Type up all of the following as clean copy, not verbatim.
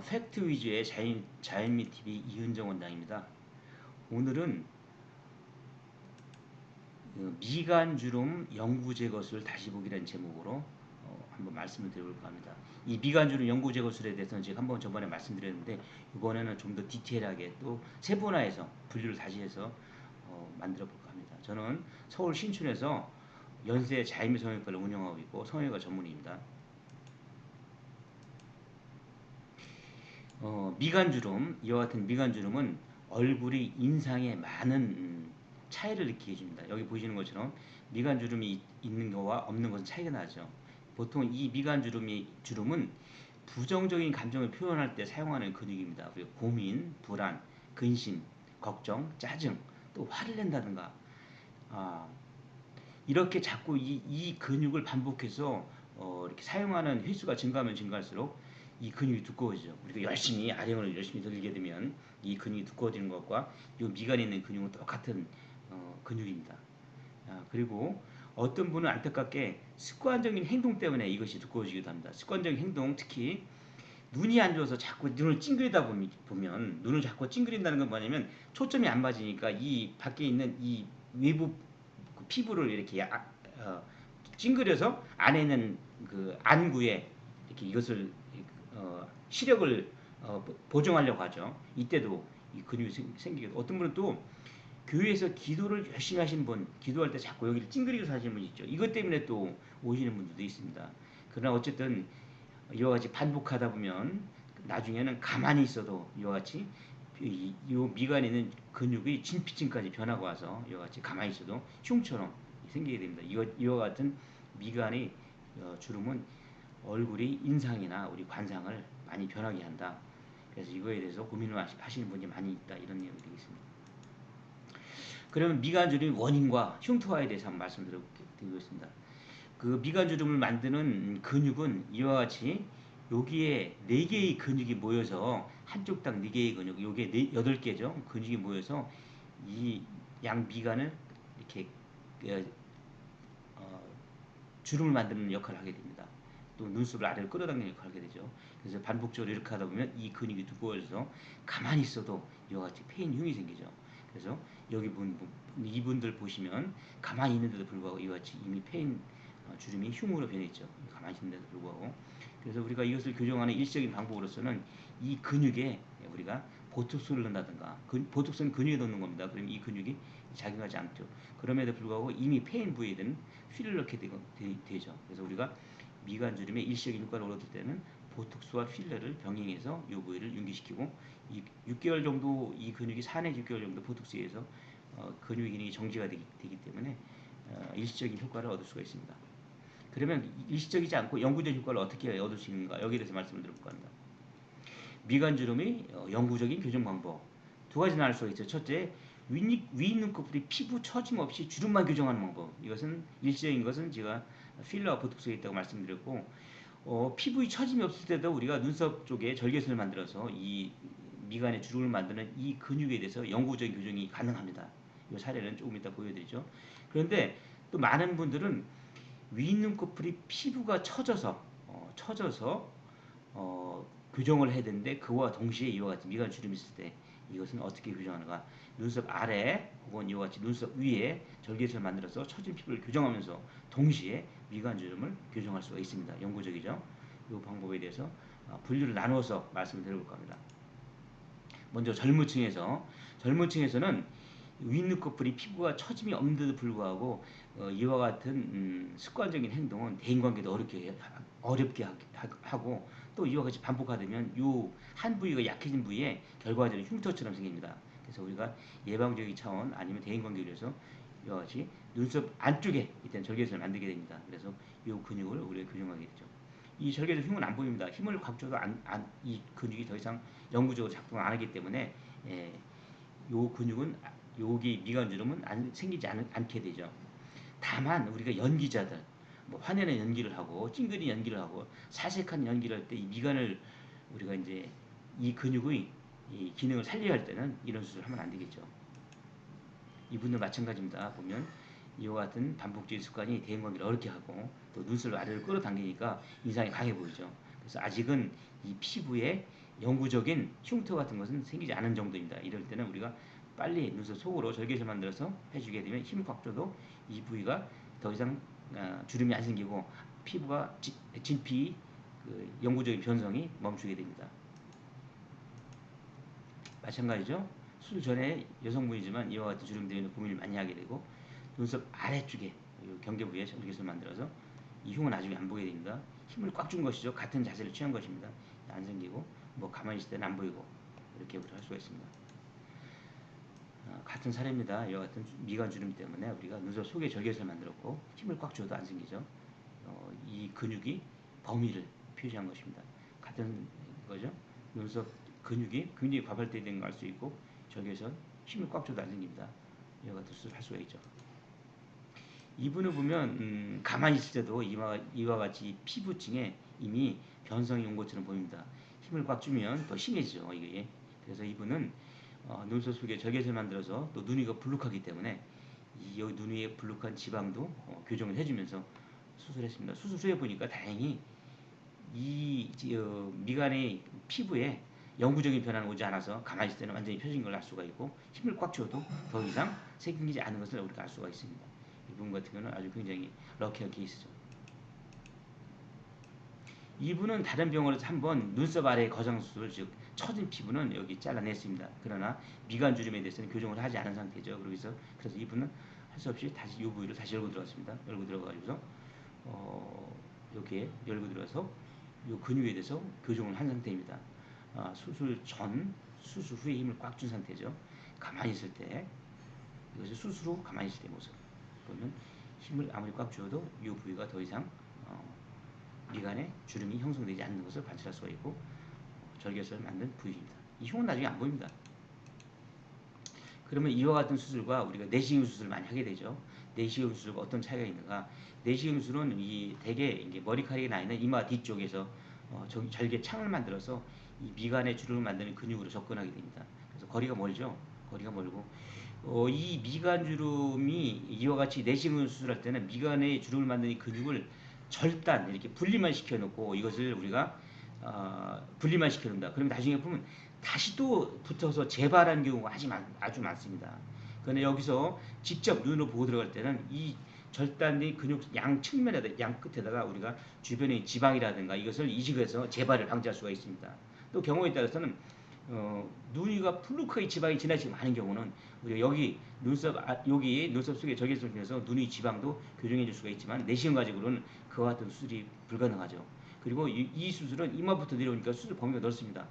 팩트 위주의 자연미 TV 이은정 원장입니다. 오늘은 미간주름 영구제거술 다시 보기라는 제목으로 한번 말씀을 드려볼까 합니다. 이 미간주름 영구제거술에 대해서는 제가 한번 저번에 말씀드렸는데 이번에는 좀 더 디테일하게 또 세분화해서 분류를 다시 해서 만들어 볼까 합니다. 저는 서울 신촌에서 연세 자연미 성형외과를 운영하고 있고 성형외과 전문의입니다. 미간주름, 이와 같은 미간주름은 얼굴이 인상에 많은 차이를 느끼게 해줍니다. 여기 보시는 것처럼 미간주름이 있는 거와 없는 것은 차이가 나죠. 보통 이 주름은 부정적인 감정을 표현할 때 사용하는 근육입니다. 그리고 고민, 불안, 근심, 걱정, 짜증, 또 화를 낸다든가 이렇게 자꾸 이 근육을 반복해서 이렇게 사용하는 횟수가 증가하면 증가할수록 이 근육이 두꺼워지죠. 우리가 열심히 아령을 열심히 들게 되면 이 근육이 두꺼워지는 것과 이 미간에 있는 근육은 똑같은 근육입니다. 그리고 어떤 분은 안타깝게 습관적인 행동 때문에 이것이 두꺼워지기도 합니다. 습관적인 행동, 특히 눈이 안 좋아서 자꾸 눈을 찡그리다 보면 눈을 자꾸 찡그린다는 건 뭐냐면 초점이 안 맞으니까 이 밖에 있는 이 외부 피부를 이렇게 찡그려서 안에 있는 그 안구에 이렇게 이것을 시력을 보정하려고 하죠. 이때도 이 근육이 생기게 어떤 분은 또 교회에서 기도를 열심히 하시는 분, 기도할 때 자꾸 여기를 찡그리고 하시는 분 있죠. 이것 때문에 또 오시는 분들도 있습니다. 그러나 어쨌든 이와 같이 반복하다 보면 나중에는 가만히 있어도 이와 같이 이 미간에 있는 근육이 진피층까지 변화가 와서 이와 같이 가만히 있어도 흉처럼 생기게 됩니다. 이와 같은 미간의 주름은 얼굴의 인상이나 우리 관상을 많이 변하게 한다. 그래서 이거에 대해서 고민을 하시는 분이 많이 있다. 이런 내용이 되겠습니다. 그러면 미간주름의 원인과 흉터에 대해서 한번 말씀드리겠습니다. 그 미간주름을 만드는 근육은 이와 같이 여기에 4개의 근육이 모여서 한쪽당 4개의 근육, 요게 8개죠. 근육이 모여서 이 양 미간을 이렇게 주름을 만드는 역할을 하게 됩니다. 또 눈썹을 아래로 끌어당기는 역할을 하게 되죠. 그래서 반복적으로 이렇게 하다 보면 이 근육이 두꺼워져서 가만히 있어도 이와 같이 페인 흉이 생기죠. 그래서 여기 이분들 보시면 가만히 있는데도 불구하고 이와 같이 이미 페인 주름이 흉으로 변했죠. 가만히 있는데도 불구하고. 그래서 우리가 이것을 교정하는 일시적인 방법으로서는 이 근육에 우리가 보톡스를 넣는다든가, 보톡스는 근육에 넣는 겁니다. 그럼 이 근육이 작용하지 않죠. 그럼에도 불구하고 이미 페인 부위에는 휠을 넣게 되죠. 그래서 우리가 미간주름의 일시적인 효과를 얻을 때는 보톡스와 필러를 병행해서 이 부위를 윤기시키고 6개월 정도 이 근육이 4, 내지 6개월 정도 보톡스에 의해서 근육 기능이 정지가 되기 때문에 일시적인 효과를 얻을 수가 있습니다. 그러면 일시적이지 않고 영구적인 효과를 어떻게 얻을 수 있는가, 여기에 대해서 말씀을 드려볼까 합니다. 미간주름의 영구적인 교정 방법 두 가지 나눌 수가 있죠. 첫째, 위 눈꺼풀이 피부 처짐 없이 주름만 교정하는 방법. 이것은 일시적인 것은 제가 필러와 보톡스에 있다고 말씀드렸고, 피부의 처짐이 없을 때도 우리가 눈썹 쪽에 절개선을 만들어서 이 미간의 주름을 만드는 이 근육에 대해서 영구적인 교정이 가능합니다. 이 사례는 조금 이따 보여드리죠. 그런데 또 많은 분들은 위 눈꺼풀이 피부가 처져서 교정을 해야 되는데 그와 동시에 이와 같이 미간 주름이 있을 때 이것은 어떻게 교정하는가? 눈썹 아래 혹은 이와 같이 눈썹 위에 절개선을 만들어서 처진 피부를 교정하면서 동시에 미간 주름을 교정할 수가 있습니다. 영구적이죠. 이 방법에 대해서 분류를 나누어서 말씀을 드려볼까 합니다. 먼저 젊은 층에서는 윗눈꺼풀이 피부가 처짐이 없는데도 불구하고 이와 같은 습관적인 행동은 대인관계도 어렵게 하고 또 이와 같이 반복하면 이 한 부위가 약해진 부위에 결과적으로 흉터처럼 생깁니다. 그래서 우리가 예방적인 차원 아니면 대인관계를 위해서 이와 같이 눈썹 안쪽에 일단 절개선을 만들게 됩니다. 그래서 이 근육을 우리가 교정하게 되죠. 이 절개선 힘은 안 보입니다. 힘을 각 줘도 이 근육이 더 이상 영구적으로 작동을 안 하기 때문에 이 근육은 여기 미간주름은 생기지 않게 되죠. 다만 우리가 연기자들, 뭐 화내는 연기를 하고 찡그린 연기를 하고 사색한 연기를 할 때 이 미간을 우리가 이제 이 근육의 이 기능을 살려야 할 때는 이런 수술을 하면 안 되겠죠. 이분도 마찬가지입니다. 보면 이와 같은 반복적인 습관이 대인관계를 어렵게 하고 또 눈썹을 아래로 끌어당기니까 인상이 강해 보이죠. 그래서 아직은 이 피부에 영구적인 흉터 같은 것은 생기지 않은 정도입니다. 이럴 때는 우리가 빨리 눈썹 속으로 절개를 만들어서 해주게 되면 힘을 꽉 줘도 이 부위가 더 이상 주름이 안 생기고 피부가 진피 영구적인 변성이 멈추게 됩니다. 마찬가지죠. 수술 전에 여성분이지만 이와 같은 주름 때문에 고민을 많이 하게 되고 눈썹 아래쪽에 경계 부위에 절개를 만들어서 이 흉은 나중에 안 보게 됩니다. 힘을 꽉 준 것이죠. 같은 자세를 취한 것입니다. 안 생기고 뭐 가만히 있을 때는 안 보이고 이렇게 할 수가 있습니다. 같은 사례입니다. 이와 같은 미간 주름 때문에 우리가 눈썹 속에 절개를 만들었고 힘을 꽉 줘도 안 생기죠. 이 근육이 범위를 표시한 것입니다. 같은 거죠. 눈썹 근육이 굉장히 과발되는 걸 알 수 있고 절개선 힘을 꽉 줘도 안 생깁니다. 이와 같은 수술을 할 수가 있죠. 이분을 보면 가만히 있을 때도 이와 같이 피부층에 이미 변성이 온 것처럼 보입니다. 힘을 꽉 주면 더 심해지죠. 이게. 그래서 이분은 눈썹 속에 절개를 만들어서 또 눈 위가 불룩하기 때문에 여기 눈 위에 불룩한 지방도 교정을 해주면서 수술했습니다. 수술 후에 보니까 다행히 이 미간의 피부에 영구적인 변화는 오지 않아서 가만히 있을 때는 완전히 펴진 걸 알 수가 있고 힘을 꽉 줘도 더 이상 생기지 않은 것을 우리가 알 수가 있습니다. 이분 같은 경우는 아주 굉장히 럭키한 케이스죠. 이분은 다른 병원에서 한번 눈썹 아래 거상 수술, 즉 처진 피부는 여기 잘라냈습니다. 그러나 미간 주름에 대해서는 교정을 하지 않은 상태죠. 그래서 이분은 할 수 없이 다시 이 부위를 다시 열고 들어갔습니다. 열고 들어가지고서 여기에 열고 들어서 이 근육에 대해서 교정을 한 상태입니다. 수술 전, 수술 후에 힘을 꽉 준 상태죠. 가만히 있을 때 이것이 수술 후 가만히 있을 때 모습 보면 힘을 아무리 꽉 줘도 이 부위가 더 이상 미간에 주름이 형성되지 않는 것을 관찰할 수가 있고 절개선을 만든 부위입니다. 이 흉은 나중에 안 보입니다. 그러면 이와 같은 수술과 우리가 내시경 수술을 많이 하게 되죠. 내시경 수술과 어떤 차이가 있는가? 내시경 수술은 대개 이게 머리카락이 나 있는 이마 뒤쪽에서 절개 창을 만들어서 이 미간의 주름을 만드는 근육으로 접근하게 됩니다. 그래서 거리가 멀죠. 거리가 멀고 이 미간 주름이 이와 같이 내시경 수술할 때는 미간의 주름을 만드는 근육을 절단 이렇게 분리만 시켜놓고 이것을 우리가 분리만 시켜놓는다. 그러면 나중에 보면 다시 또 붙어서 재발하는 경우가 아주 많습니다. 그런데 여기서 직접 눈으로 보고 들어갈 때는 이 절단된 근육 양 측면에다 양 끝에다가 우리가 주변의 지방이라든가 이것을 이식해서 재발을 방지할 수가 있습니다. 또 경우에 따라서는 눈 위가 플루크의 지방이 지나치게 많은 경우는 우리가 여기 눈썹 속에 절개선을 통해서 눈 위 지방도 교정해 줄 수가 있지만 내시경 가지고는 그와 같은 수술이 불가능하죠. 그리고 이 수술은 이마부터 내려오니까 수술 범위가 넓습니다.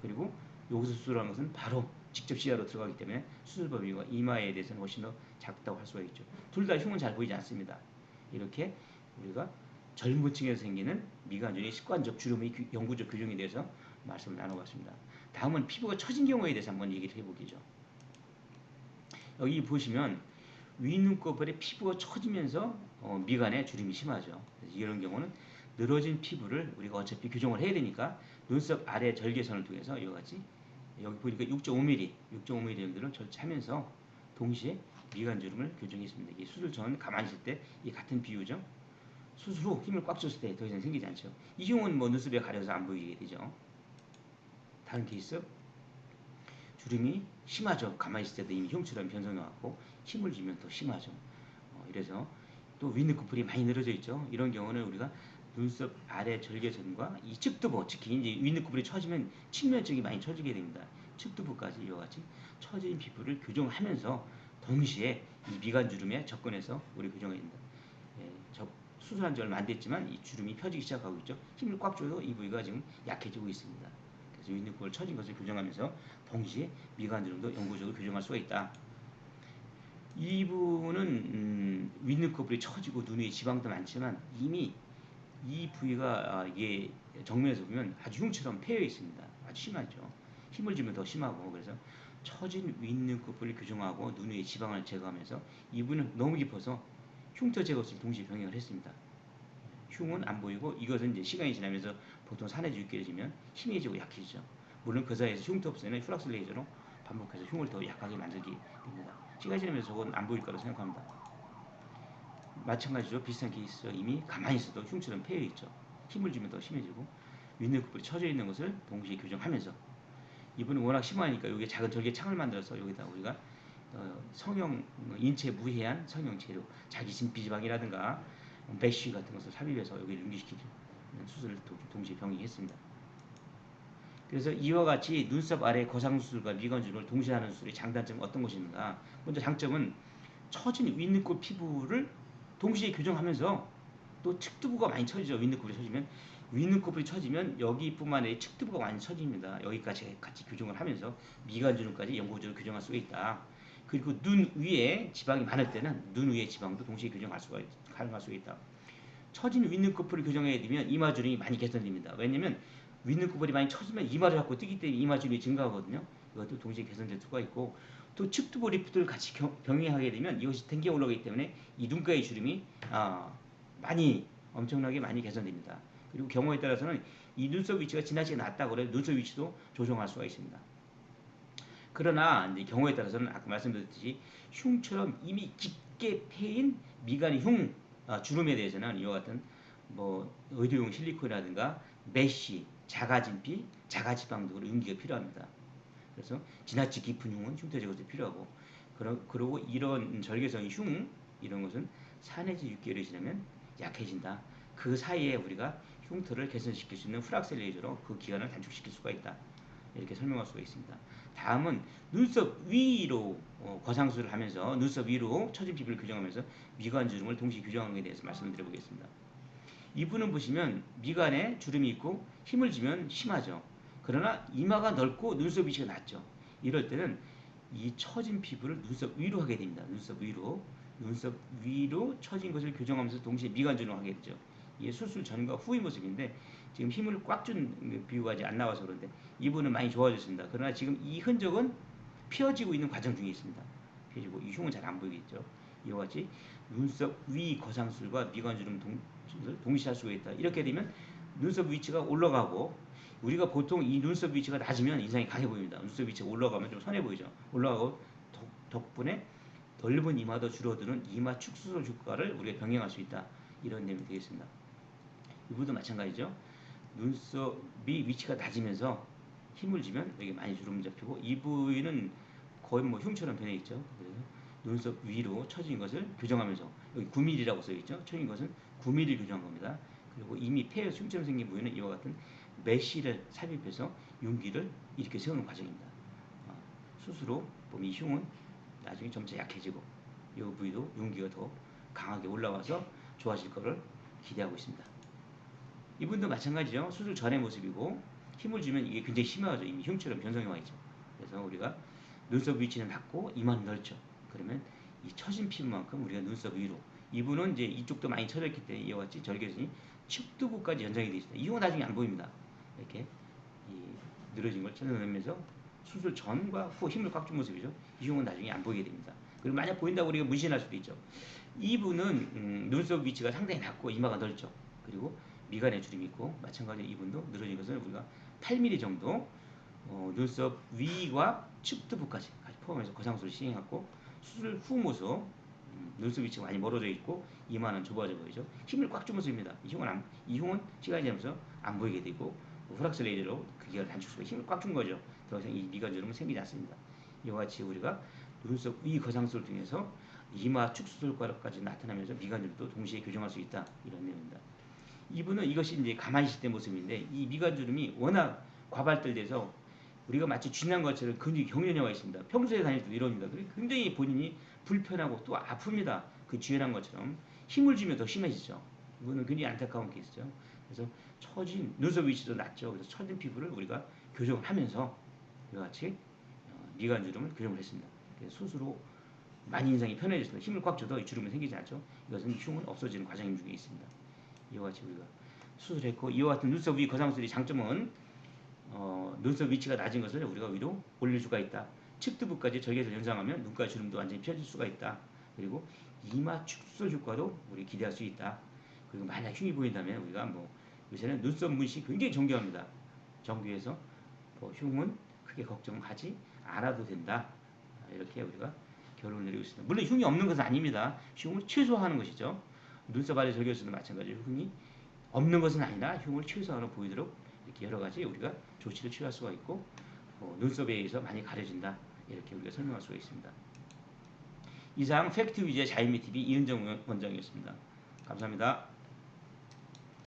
그리고 여기서 수술하는 것은 바로 직접 시야로 들어가기 때문에 수술 범위가 이마에 대해서는 훨씬 더 작다고 할 수가 있죠. 둘 다 흉은 잘 보이지 않습니다. 이렇게 우리가 젊은 층에서 생기는 미간주름의 습관적 주름의 영구적 교정에 대해서 말씀을 나눠봤습니다. 다음은 피부가 처진 경우에 대해서 한번 얘기를 해보겠죠. 여기 보시면 윗눈꺼풀에 피부가 처지면서 미간에 주름이 심하죠. 그래서 이런 경우는 늘어진 피부를 우리가 어차피 교정을 해야 되니까 눈썹 아래 절개선을 통해서 이와 같이 여기 보니까 6.5mm 정도를 절차하면서 동시에 미간 주름을 교정했습니다. 이게 수술 전 가만히 있을 때 이 같은 비유죠. 수술 후 힘을 꽉 줬을 때 더 이상 생기지 않죠. 이 경우는 뭐 눈썹에 가려서 안 보이게 되죠. 다른 케이스 주름이 심하죠. 가만히 있을 때도 이미 흉처럼 변성해 왔고 힘을 주면 더 심하죠. 이래서 또 윗눈꺼풀이 많이 늘어져 있죠. 이런 경우는 우리가 눈썹 아래 절개선과 이 측두부, 특히 이제 윗눈꺼풀이 처지면 측면 쪽이 많이 처지게 됩니다. 측두부까지 이와 같이 처진 피부를 교정하면서 동시에 이 미간 주름에 접근해서 우리 교정해야 됩니다. 수술한 지 얼마 안 됐지만 이 주름이 펴지기 시작하고 있죠. 힘을 꽉 줘도 이 부위가 지금 약해지고 있습니다. 그래서 윗눈꺼풀 처진 것을 교정하면서 동시에 미간 주름도 영구적으로 교정할 수가 있다. 이 부분은 윗눈꺼풀이 처지고 눈 위에 지방도 많지만 이미 이 부위가 이게 정면에서 보면 아주 흉처럼 패여 있습니다. 아주 심하죠. 힘을 주면 더 심하고 그래서 처진 윗눈꺼풀을 교정하고 눈 위에 지방을 제거하면서 이 부분은 너무 깊어서 흉터 제거를 동시에 병행을 했습니다. 흉은 안 보이고 이것은 이제 시간이 지나면서 보통 산해주 6개월이면 희미해지고 약해지죠. 물론 그 사이에서 흉터 없애는 플락스 레이저로 반복해서 흉을 더 약하게 만들게 됩니다. 시간이 지나면서 저건 안 보일 거라고 생각합니다. 마찬가지로 비슷한 케이스죠. 이미 가만히 있어도 흉처럼 패여 있죠. 힘을 주면 더 심해지고 윗눈꺼풀이 처져 있는 것을 동시에 교정하면서 이분은 워낙 심하니까 여기 작은 절개 창을 만들어서 여기다 우리가 성형 인체 무해한 성형 재료 자기 진피지방이라든가 메쉬 같은 것을 삽입해서 여기를 응기시키는 수술을 동시에 병행했습니다. 그래서 이와 같이 눈썹 아래 거상수술과 미간주름을 동시에 하는 수술의 장단점은 어떤 것인가? 먼저 장점은 처진 윗눈꺼풀 피부를 동시에 교정하면서 또 측두부가 많이 처지죠. 윗눈꺼풀이 처지면 윗눈꺼풀이 처지면 여기뿐만 아니라 측두부가 많이 처집니다. 여기까지 같이 교정을 하면서 미간주름까지 영구적으로 교정할 수가 있다. 그리고 눈 위에 지방이 많을 때는 눈 위에 지방도 동시에 가능할 수가 있다. 처진 윗눈꺼풀을 교정해야 되면 이마주름이 많이 개선됩니다. 왜냐면 윗눈꺼풀이 많이 처지면 이마를 자꾸 뜨기 때문에 이마주름이 증가하거든요. 이것도 동시에 개선될 수가 있고 또 측두부 리프트를 같이 병행하게 되면 이것이 탱겨 올라가기 때문에 이 눈가의 주름이 엄청나게 많이 개선됩니다. 그리고 경우에 따라서는 이 눈썹 위치가 지나치게 낮다고 그래도 눈썹 위치도 조정할 수가 있습니다. 그러나 이제 경우에 따라서는 아까 말씀드렸듯이 흉처럼 이미 깊게 패인 미간의 주름에 대해서는 이와 같은 의료용 실리콘이라든가 메쉬, 자가진피, 자가지방 등으로 응기가 필요합니다. 그래서 지나치 깊은 흉은 흉터 제거도 필요하고 그리고 이런 절개성의 이런 것은 4 내지 6개월이 지나면 약해진다. 그 사이에 우리가 흉터를 개선시킬 수 있는 프락셀 레이저로 그 기간을 단축시킬 수가 있다. 이렇게 설명할 수가 있습니다. 다음은 눈썹 위로 거상술을 하면서 눈썹 위로 처진 피부를 교정하면서 미간 주름을 동시에 교정하는 것에 대해서 말씀을 드려보겠습니다. 이분은 보시면 미간에 주름이 있고 힘을 주면 심하죠. 그러나 이마가 넓고 눈썹 위치가 낮죠. 이럴 때는 이 처진 피부를 눈썹 위로 하게 됩니다. 눈썹 위로 처진 것을 교정하면서 동시에 미간 주름을 하게 되죠. 이게 수술 전과 후의 모습인데 지금 힘을 꽉 준 비유가 아직 안 나와서 그런데 이분은 많이 좋아졌습니다. 그러나 지금 이 흔적은 펴지고 있는 과정 중에 있습니다. 펴지고 이 흉은 잘 안 보이겠죠. 이와 같이 눈썹 위 거상술과 미간주름 동시에 할 수가 있다. 이렇게 되면 눈썹 위치가 올라가고 우리가 보통 이 눈썹 위치가 낮으면 인상이 강해 보입니다. 눈썹 위치가 올라가면 좀 선해 보이죠. 올라가고 덕분에 넓은 이마도 줄어드는 이마 축소술 효과를 우리가 병행할 수 있다. 이런 내용이 되겠습니다. 이분도 마찬가지죠. 눈썹이 위치가 낮으면서 힘을 주면 여기 많이 주름 잡히고 이 부위는 거의 흉처럼 변해 있죠. 그래서 눈썹 위로 처진 것을 교정하면서 여기 9mm라고 써 있죠. 처진 것은 9mm 교정한 겁니다. 그리고 이미 폐에 흉처럼 생긴 부위는 이와 같은 메쉬를 삽입해서 윤기를 이렇게 세우는 과정입니다. 수술로 보면 이 흉은 나중에 점차 약해지고 이 부위도 윤기가 더 강하게 올라와서 좋아질 것을 기대하고 있습니다. 이분도 마찬가지죠. 수술 전의 모습이고 힘을 주면 이게 굉장히 심하죠. 이미 흉처럼 변성이 와 있죠. 그래서 우리가 눈썹 위치는 낮고 이마는 넓죠. 그러면 이 처진 피부만큼 우리가 눈썹 위로 이분은 이제 이쪽도 많이 처졌기 때문에 이와 같이 절개선이 측두부까지 연장이 되어 있습니다. 이 흉은 나중에 안 보입니다. 이렇게 늘어진 걸 찾아내면서 수술 전과 후 힘을 꽉 준 모습이죠. 이 흉은 나중에 안 보이게 됩니다. 그리고 만약 보인다고 우리가 무시할 수도 있죠. 이분은 눈썹 위치가 상당히 낮고 이마가 넓죠. 그리고 미간에 주름이 있고 마찬가지로 이분도 늘어진 것을 우리가 8mm 정도 눈썹 위와 측두부까지 포함해서 거상술을 시행하고 수술 후 모습 눈썹 위치가 많이 멀어져 있고 이마는 좁아져 보이죠. 힘을 꽉 준 모습입니다. 이 흉은 시간이 지나면서 안 보이게 되고 프락셀 레이저로 그 기간을 단축시켜 힘을 꽉 준 거죠. 더 이상 이 미간 주름은 생기지 않습니다. 이와 같이 우리가 눈썹 위 거상술을 통해서 이마 축소술 효과까지 나타나면서 미간 주름도 동시에 교정할 수 있다. 이런 내용입니다. 이분은 이것이 이제 가만히 있을 때 모습인데 이 미간 주름이 워낙 과발달돼서 우리가 마치 쥐난 것처럼 근육이 경련이 있습니다. 평소에 다닐 때도 이럽니다. 굉장히 본인이 불편하고 또 아픕니다. 그 쥐난 것처럼 힘을 주면 더 심해지죠. 이거는 굉장히 안타까운 케이스죠. 그래서 처진 눈썹 위치도 낮죠. 그래서 처진 피부를 우리가 교정을 하면서 이와 같이 미간 주름을 교정을 했습니다. 수술로 많이 인상이 편해졌습니다. 힘을 꽉 줘도 주름이 생기지 않죠. 이것은 흉은 없어지는 과정 중에 있습니다. 이와 같이 우리가 수술했고 이와 같은 눈썹 위 거상술의 장점은 눈썹 위치가 낮은 것을 우리가 위로 올릴 수가 있다. 측두부까지 절개를 연상하면 눈가 주름도 완전히 펴질 수가 있다. 그리고 이마 축소 효과도 우리 기대할 수 있다. 그리고 만약 흉이 보인다면 우리가 요새는 눈썹 문신이 굉장히 정교합니다. 정교해서 흉은 크게 걱정하지 않아도 된다. 이렇게 우리가 결론을 내리고 있습니다. 물론 흉이 없는 것은 아닙니다. 흉을 최소화하는 것이죠. 눈썹 아래 절개술도 마찬가지로 흉이 없는 것은 아니라 흉을 최소화하는 보이도록 이렇게 여러 가지 우리가 조치를 취할 수가 있고 눈썹에 의해서 많이 가려진다. 이렇게 우리가 설명할 수가 있습니다. 이상 팩트 위주의 자연미 TV 이은정 원장이었습니다. 감사합니다.